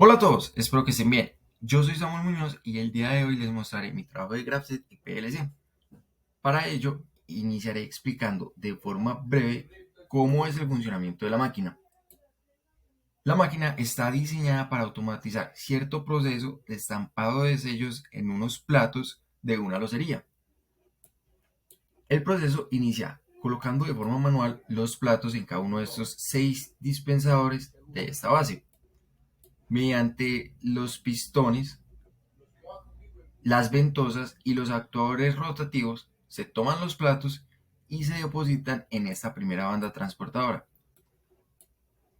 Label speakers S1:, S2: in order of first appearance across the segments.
S1: Hola a todos, espero que estén bien. Yo soy Samuel Muñoz y el día de hoy les mostraré mi trabajo de Graphics y PLC. Para ello, iniciaré explicando de forma breve cómo es el funcionamiento de la máquina. La máquina está diseñada para automatizar cierto proceso de estampado de sellos en unos platos de una locería. El proceso inicia colocando de forma manual los platos en cada uno de estos 6 dispensadores de esta base. Mediante los pistones, las ventosas y los actuadores rotativos se toman los platos y se depositan en esta primera banda transportadora.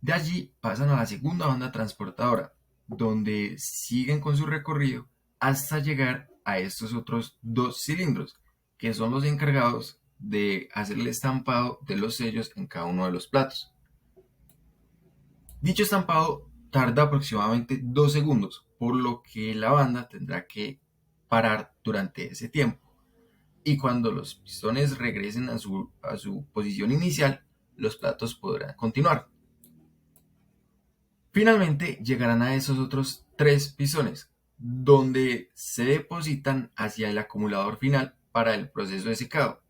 S1: De allí pasan a la segunda banda transportadora, donde siguen con su recorrido hasta llegar a estos otros dos cilindros, que son los encargados de hacer el estampado de los sellos en cada uno de los platos. Dicho estampado tarda aproximadamente 2 segundos, por lo que la banda tendrá que parar durante ese tiempo. Y cuando los pistones regresen a su posición inicial, los platos podrán continuar. Finalmente llegarán a esos otros 3 pistones, donde se depositan hacia el acumulador final para el proceso de secado.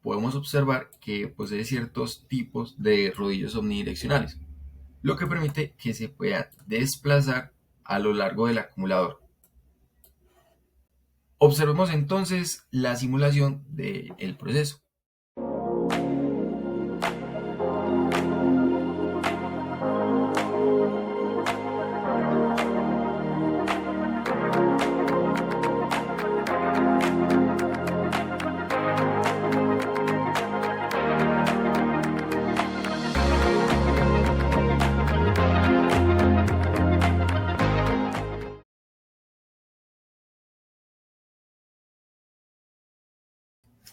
S1: Podemos observar que posee ciertos tipos de rodillos omnidireccionales, lo que permite que se pueda desplazar a lo largo del acumulador. Observemos entonces la simulación del proceso.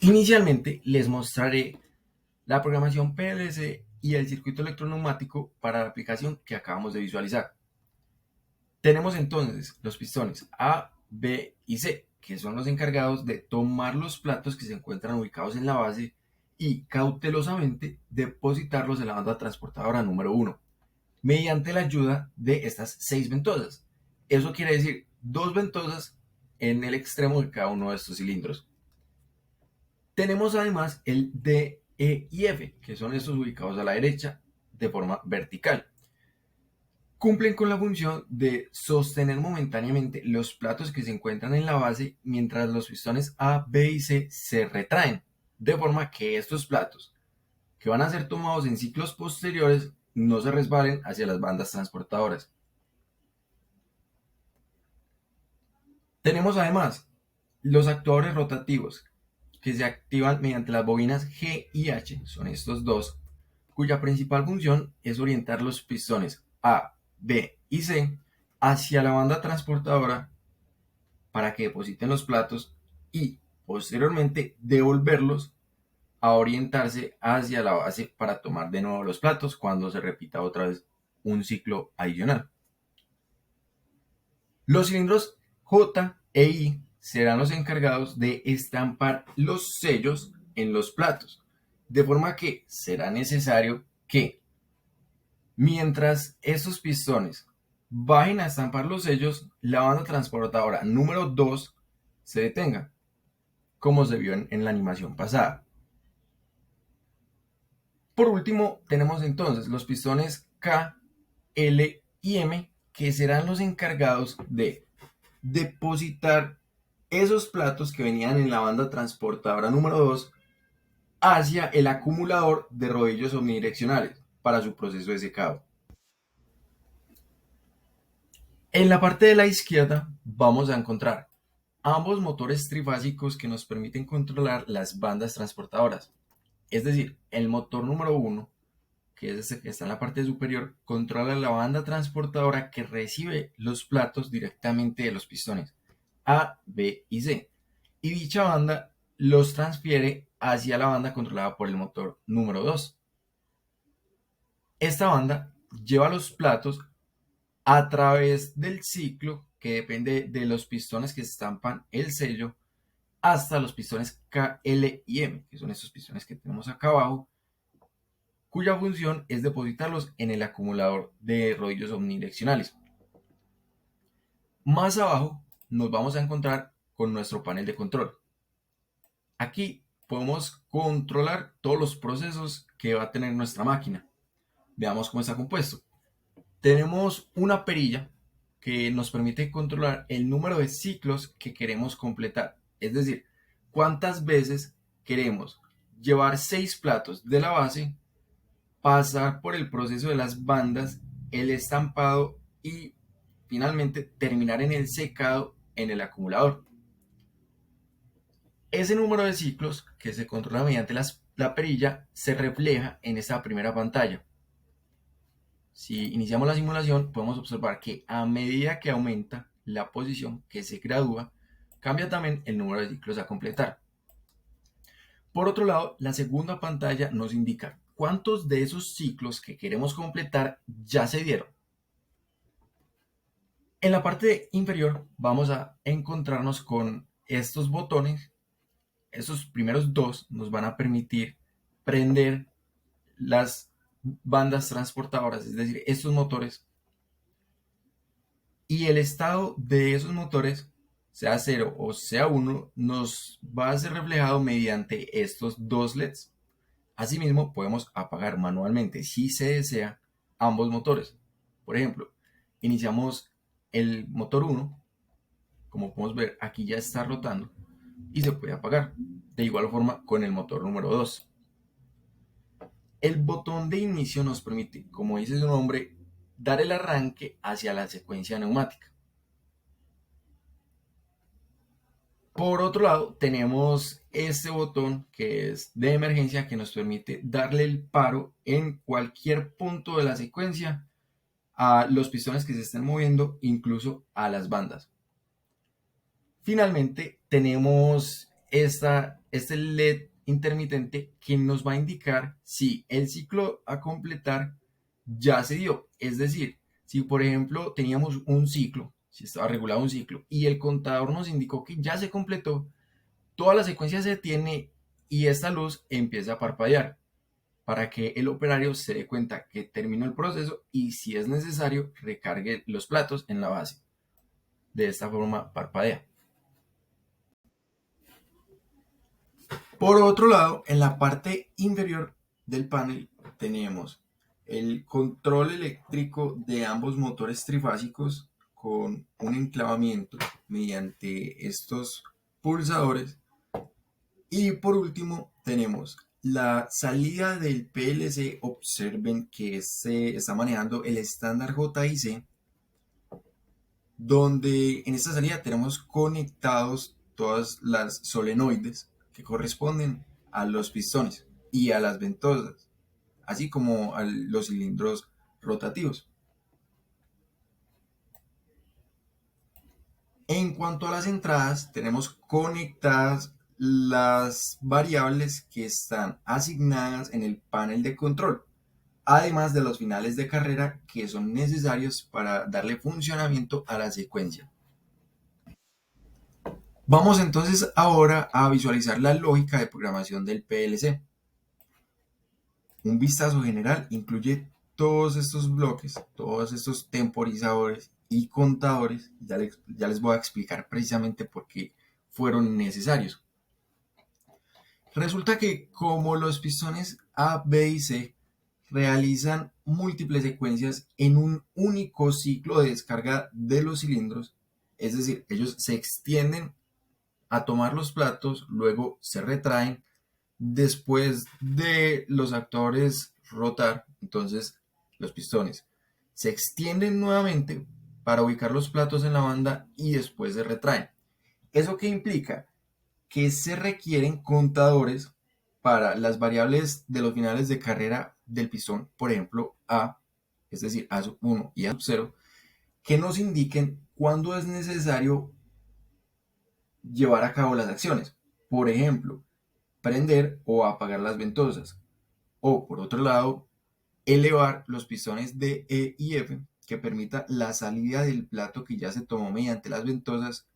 S1: Inicialmente les mostraré la programación PLC y el circuito electroneumático para la aplicación que acabamos de visualizar. Tenemos entonces los pistones A, B y C, que son los encargados de tomar los platos que se encuentran ubicados en la base y cautelosamente depositarlos en la banda transportadora número 1, mediante la ayuda de estas 6 ventosas. Eso quiere decir 2 ventosas en el extremo de cada uno de estos cilindros. Tenemos además el D, E y F, que son estos ubicados a la derecha de forma vertical. Cumplen con la función de sostener momentáneamente los platos que se encuentran en la base mientras los pistones A, B y C se retraen, de forma que estos platos, que van a ser tomados en ciclos posteriores, no se resbalen hacia las bandas transportadoras. Tenemos además los actuadores rotativos, que se activan mediante las bobinas G y H, son estos dos, cuya principal función es orientar los pistones A, B y C hacia la banda transportadora para que depositen los platos y posteriormente devolverlos a orientarse hacia la base para tomar de nuevo los platos cuando se repita otra vez un ciclo adicional. Los cilindros J e I serán los encargados de estampar los sellos en los platos, de forma que será necesario que, mientras estos pistones bajen a estampar los sellos, la banda transportadora número 2 se detenga, como se vio en la animación pasada. Por último, tenemos entonces los pistones K, L y M, que serán los encargados de depositar esos platos que venían en la banda transportadora número 2 hacia el acumulador de rodillos omnidireccionales para su proceso de secado. En la parte de la izquierda vamos a encontrar ambos motores trifásicos que nos permiten controlar las bandas transportadoras. Es decir, el motor número 1, que es este que está en la parte superior, controla la banda transportadora que recibe los platos directamente de los pistones A, B y C. Y dicha banda los transfiere hacia la banda controlada por el motor número 2. Esta banda lleva los platos a través del ciclo que depende de los pistones que estampan el sello hasta los pistones K, L y M, que son estos pistones que tenemos acá abajo, cuya función es depositarlos en el acumulador de rodillos omnidireccionales. Más abajo nos vamos a encontrar con nuestro panel de control. Aquí podemos controlar todos los procesos que va a tener nuestra máquina. Veamos cómo está compuesto. Tenemos una perilla que nos permite controlar el número de ciclos que queremos completar. Es decir, cuántas veces queremos llevar 6 platos de la base, pasar por el proceso de las bandas, el estampado y finalmente terminar en el secado en el acumulador. Ese número de ciclos que se controla mediante la perilla se refleja en esta primera pantalla. Si iniciamos la simulación, podemos observar que a medida que aumenta la posición que se gradúa, cambia también el número de ciclos a completar. Por otro lado, la segunda pantalla nos indica cuántos de esos ciclos que queremos completar ya se dieron. En la parte inferior vamos a encontrarnos con estos botones. Estos primeros dos nos van a permitir prender las bandas transportadoras, es decir, estos motores, y el estado de esos motores, sea 0 o sea 1, nos va a ser reflejado mediante estos dos LEDs. Asimismo, podemos apagar manualmente, si se desea, ambos motores. Por ejemplo, iniciamos el motor 1, como podemos ver, aquí ya está rotando y se puede apagar. De igual forma con el motor número 2. El botón de inicio nos permite, como dice su nombre, dar el arranque hacia la secuencia neumática. Por otro lado, tenemos este botón que es de emergencia, que nos permite darle el paro en cualquier punto de la secuencia a los pistones que se estén moviendo, incluso a las bandas. Finalmente, tenemos este LED intermitente que nos va a indicar si el ciclo a completar ya se dio. Es decir, si por ejemplo teníamos un ciclo, si estaba regulado un ciclo y el contador nos indicó que ya se completó, toda la secuencia se detiene y esta luz empieza a parpadear para que el operario se dé cuenta que terminó el proceso y, si es necesario, recargue los platos en la base. De esta forma parpadea. Por otro lado, en la parte inferior del panel tenemos el control eléctrico de ambos motores trifásicos con un enclavamiento mediante estos pulsadores. Y por último tenemos la salida del PLC. Observen que se está manejando el estándar JIC, donde en esta salida tenemos conectados todas las solenoides que corresponden a los pistones y a las ventosas, así como a los cilindros rotativos. En cuanto a las entradas, tenemos conectadas las variables que están asignadas en el panel de control, además de los finales de carrera que son necesarios para darle funcionamiento a la secuencia. Vamos entonces ahora a visualizar la lógica de programación del PLC. Un vistazo general incluye todos estos bloques, todos estos temporizadores y contadores. Ya les voy a explicar precisamente por qué fueron necesarios. Resulta que como los pistones A, B y C realizan múltiples secuencias en un único ciclo de descarga de los cilindros, es decir, ellos se extienden a tomar los platos, luego se retraen, después de los actores rotar, entonces los pistones se extienden nuevamente para ubicar los platos en la banda y después se retraen. ¿Eso qué implica? Que se requieren contadores para las variables de los finales de carrera del pistón, por ejemplo A, es decir, A1 y A0, que nos indiquen cuándo es necesario llevar a cabo las acciones. Por ejemplo, prender o apagar las ventosas. O por otro lado, elevar los pistones D, E y F que permita la salida del plato que ya se tomó mediante las ventosas,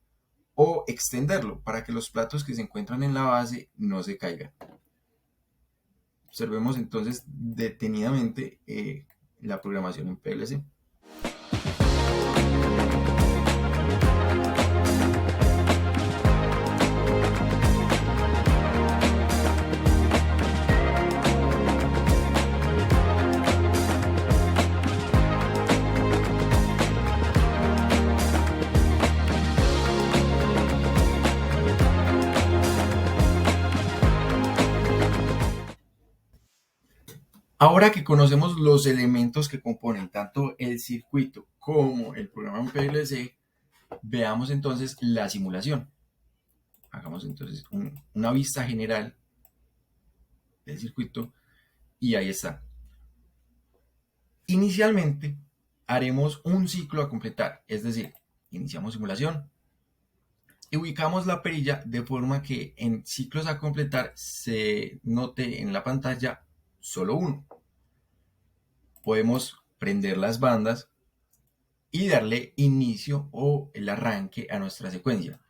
S1: o extenderlo para que los platos que se encuentran en la base no se caigan. Observemos entonces detenidamente la programación en PLC. Ahora que conocemos los elementos que componen tanto el circuito como el programa en PLC, veamos entonces la simulación. Hagamos entonces una vista general del circuito y ahí está. Inicialmente haremos un ciclo a completar, es decir, iniciamos simulación y ubicamos la perilla de forma que en ciclos a completar se note en la pantalla solo uno. Podemos prender las bandas y darle inicio o el arranque a nuestra secuencia.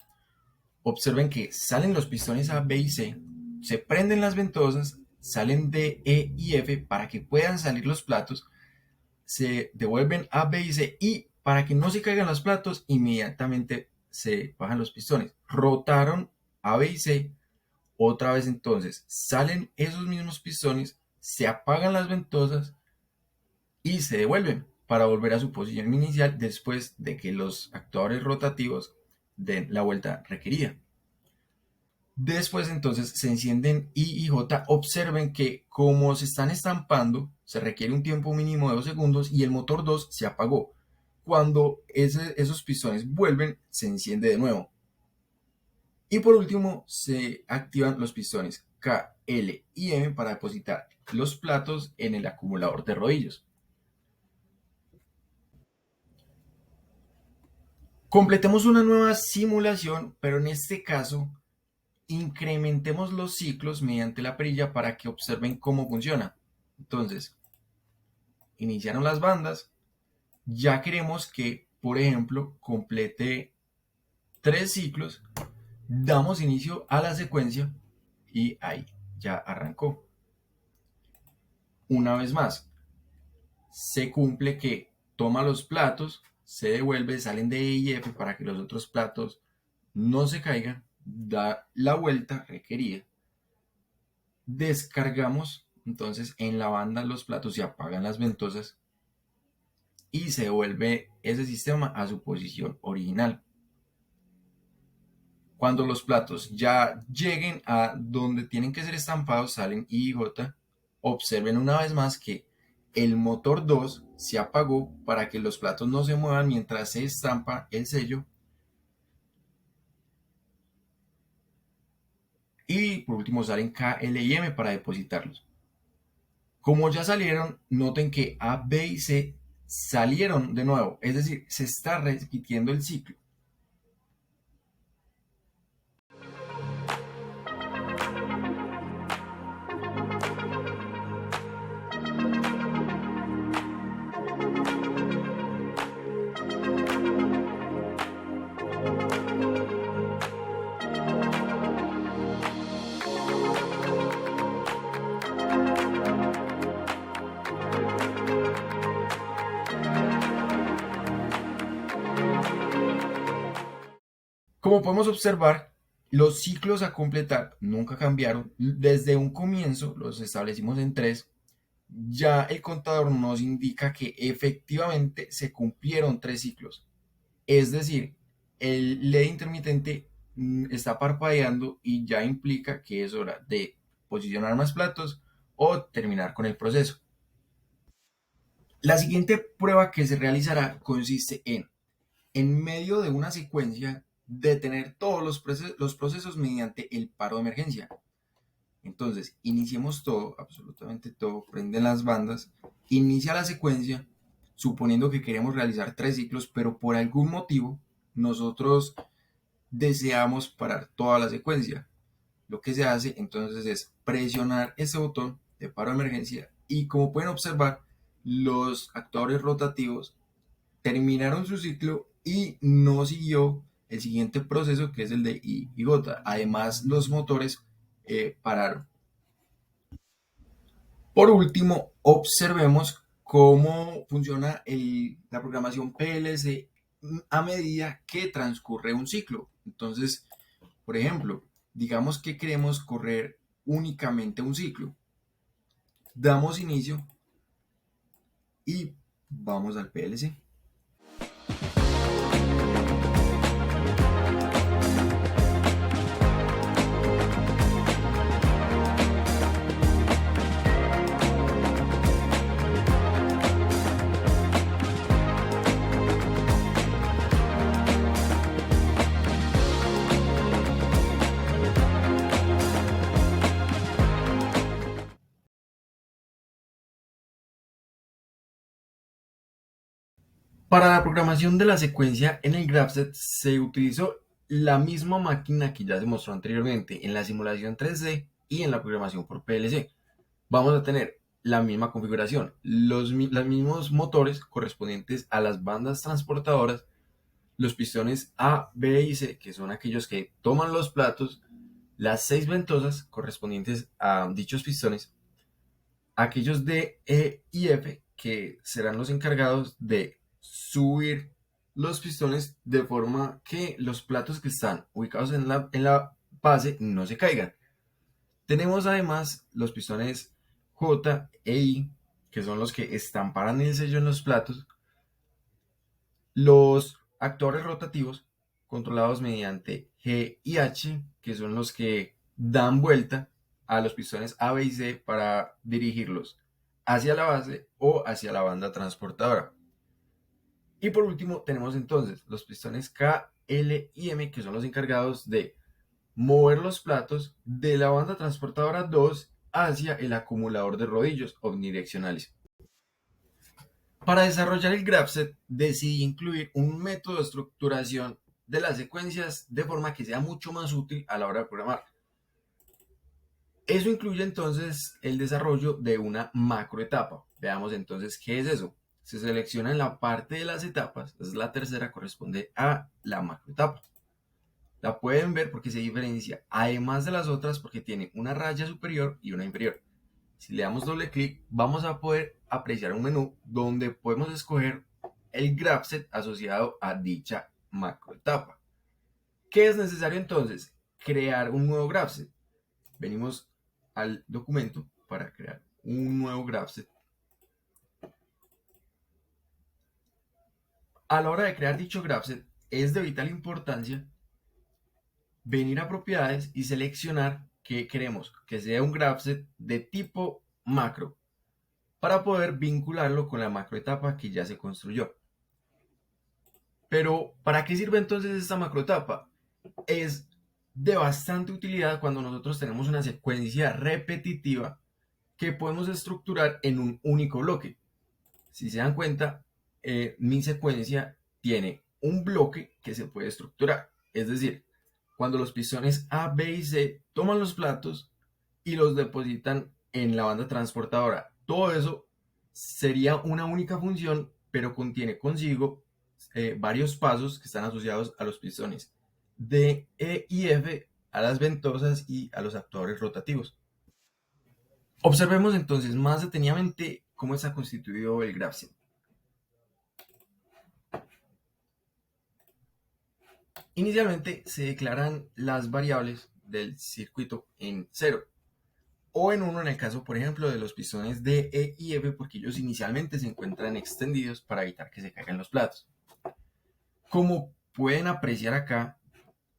S1: Observen que salen los pistones A, B y C, se prenden las ventosas, salen D, E y F para que puedan salir los platos, se devuelven A, B y C y para que no se caigan los platos, inmediatamente se bajan los pistones. Rotaron A, B y C, otra vez entonces salen esos mismos pistones, se apagan las ventosas y se devuelven para volver a su posición inicial después de que los actuadores rotativos den la vuelta requerida. Después entonces se encienden I y J. Observen que como se están estampando, se requiere un tiempo mínimo de 2 segundos y el motor 2 se apagó. Cuando esos pistones vuelven, se enciende de nuevo. Y por último, se activan los pistones K, L y M para depositar los platos en el acumulador de rodillos. Completemos una nueva simulación, pero en este caso incrementemos los ciclos mediante la perilla para que observen cómo funciona. Entonces, iniciaron las bandas, ya queremos que, por ejemplo, complete 3 ciclos, damos inicio a la secuencia y ahí ya arrancó. Una vez más, se cumple que toma los platos, se devuelve, salen de E y F para que los otros platos no se caigan, da la vuelta requerida. Descargamos entonces en la banda los platos, se apagan las ventosas y se devuelve ese sistema a su posición original. Cuando los platos ya lleguen a donde tienen que ser estampados, salen I y J. Observen una vez más que el motor 2 se apagó para que los platos no se muevan mientras se estampa el sello. Y por último salen K, L y M para depositarlos. Como ya salieron, noten que A, B y C salieron de nuevo, es decir, se está repitiendo el ciclo. Como podemos observar, los ciclos a completar nunca cambiaron. Desde un comienzo los establecimos en 3. Ya el contador nos indica que efectivamente se cumplieron 3 ciclos. Es decir, el LED intermitente está parpadeando y ya implica que es hora de posicionar más platos o terminar con el proceso. La siguiente prueba que se realizará consiste en medio de una secuencia, detener todos los procesos mediante el paro de emergencia. Entonces, iniciemos todo, absolutamente todo, prenden las bandas, inicia la secuencia, suponiendo que queremos realizar 3 ciclos, pero por algún motivo nosotros deseamos parar toda la secuencia. Lo que se hace entonces es presionar ese botón de paro de emergencia y como pueden observar, los actuadores rotativos terminaron su ciclo y no siguió el siguiente proceso que es el de I y J. Además, los motores pararon. Por último, observemos cómo funciona la programación PLC a medida que transcurre un ciclo. Entonces, por ejemplo, digamos que queremos correr únicamente un ciclo. Damos inicio y vamos al PLC. Para la programación de la secuencia en el GraphSet se utilizó la misma máquina que ya se mostró anteriormente en la simulación 3D y en la programación por PLC. Vamos a tener la misma configuración, los mismos motores correspondientes a las bandas transportadoras, los pistones A, B y C, que son aquellos que toman los platos, las 6 ventosas correspondientes a dichos pistones, aquellos D, E y F, que serán los encargados de subir los pistones de forma que los platos que están ubicados en la base no se caigan. Tenemos además los pistones J e I, que son los que estamparán el sello en los platos, los actuadores rotativos, controlados mediante G y H, que son los que dan vuelta a los pistones A, B y C para dirigirlos hacia la base o hacia la banda transportadora. Y por último tenemos entonces los pistones K, L y M, que son los encargados de mover los platos de la banda transportadora 2 hacia el acumulador de rodillos omnidireccionales. Para desarrollar el GraphSet decidí incluir un método de estructuración de las secuencias de forma que sea mucho más útil a la hora de programar. Eso incluye entonces el desarrollo de una macroetapa. Veamos entonces qué es eso. Se selecciona en la parte de las etapas, es la tercera, corresponde a la macroetapa. La pueden ver porque se diferencia, además de las otras, porque tiene una raya superior y una inferior. Si le damos doble clic, vamos a poder apreciar un menú donde podemos escoger el GraphSet asociado a dicha macroetapa. ¿Qué es necesario entonces? Crear un nuevo GraphSet. Venimos al documento para crear un nuevo GraphSet. A la hora de crear dicho GraphSet, es de vital importancia venir a propiedades y seleccionar que queremos que sea un GraphSet de tipo macro para poder vincularlo con la macroetapa que ya se construyó. Pero, ¿para qué sirve entonces esta macroetapa? Es de bastante utilidad cuando nosotros tenemos una secuencia repetitiva que podemos estructurar en un único bloque. Si se dan cuenta, mi secuencia tiene un bloque que se puede estructurar. Es decir, cuando los pistones A, B y C toman los platos y los depositan en la banda transportadora. Todo eso sería una única función, pero contiene consigo varios pasos que están asociados a los pistones D, E y F, a las ventosas y a los actuadores rotativos. Observemos entonces más detenidamente cómo está constituido el GraphSet. Inicialmente se declaran las variables del circuito en 0 o en 1 en el caso, por ejemplo, de los pistones D, E y F, porque ellos inicialmente se encuentran extendidos para evitar que se caigan los platos. Como pueden apreciar acá,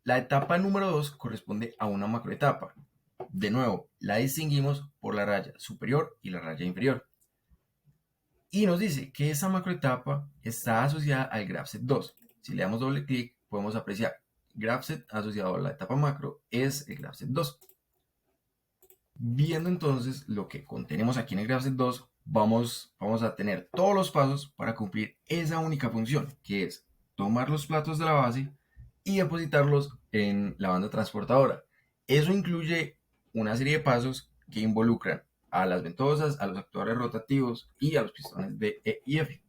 S1: la etapa número 2 corresponde a una macroetapa. De nuevo, la distinguimos por la raya superior y la raya inferior. Y nos dice que esta macroetapa está asociada al GraphSet 2. Si le damos doble clic, podemos apreciar GraphSet asociado a la etapa macro es el GraphSet 2. Viendo entonces lo que contenemos aquí en el GraphSet 2, vamos a tener todos los pasos para cumplir esa única función, que es tomar los platos de la base y depositarlos en la banda transportadora. Eso incluye una serie de pasos que involucran a las ventosas, a los actuadores rotativos y a los pistones de E y F.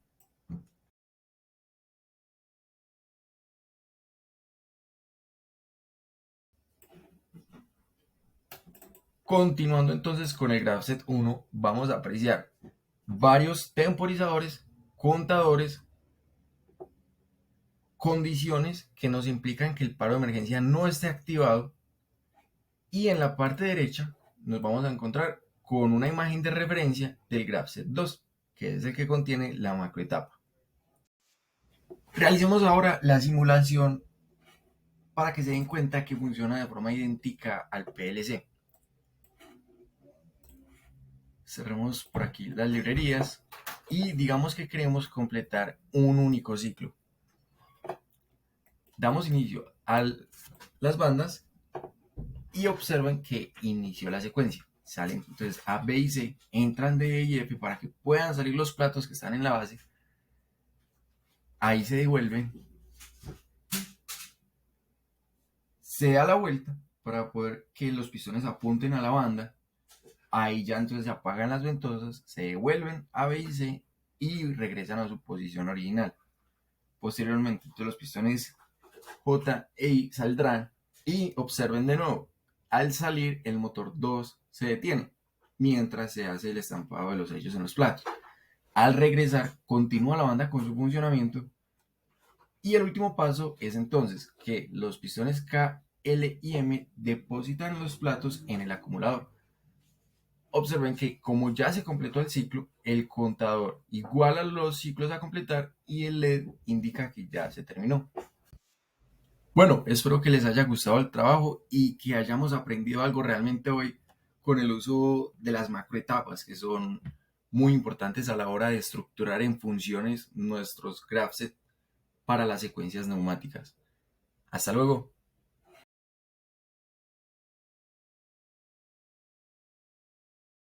S1: Continuando entonces con el GraphSet 1, vamos a apreciar varios temporizadores, contadores, condiciones que nos implican que el paro de emergencia no esté activado, y en la parte derecha nos vamos a encontrar con una imagen de referencia del GraphSet 2, que es el que contiene la macroetapa. Realicemos ahora la simulación para que se den cuenta que funciona de forma idéntica al PLC. Cerremos por aquí las librerías y digamos que queremos completar un único ciclo. Damos inicio a las bandas y observen que inició la secuencia. Salen entonces A, B y C, entran D, E y F para que puedan salir los platos que están en la base. Ahí se devuelve, se da la vuelta para poder que los pistones apunten a la banda. Ahí ya entonces se apagan las ventosas, se devuelven a B y C y regresan a su posición original. Posteriormente, entonces los pistones J e I saldrán y observen de nuevo. Al salir, el motor 2 se detiene mientras se hace el estampado de los sellos en los platos. Al regresar, continúa la banda con su funcionamiento. Y el último paso es entonces que los pistones K, L y M depositan los platos en el acumulador. Observen que como ya se completó el ciclo, el contador iguala los ciclos a completar y el LED indica que ya se terminó. Bueno, espero que les haya gustado el trabajo y que hayamos aprendido algo realmente hoy con el uso de las macroetapas, que son muy importantes a la hora de estructurar en funciones nuestros graph set para las secuencias neumáticas. Hasta luego.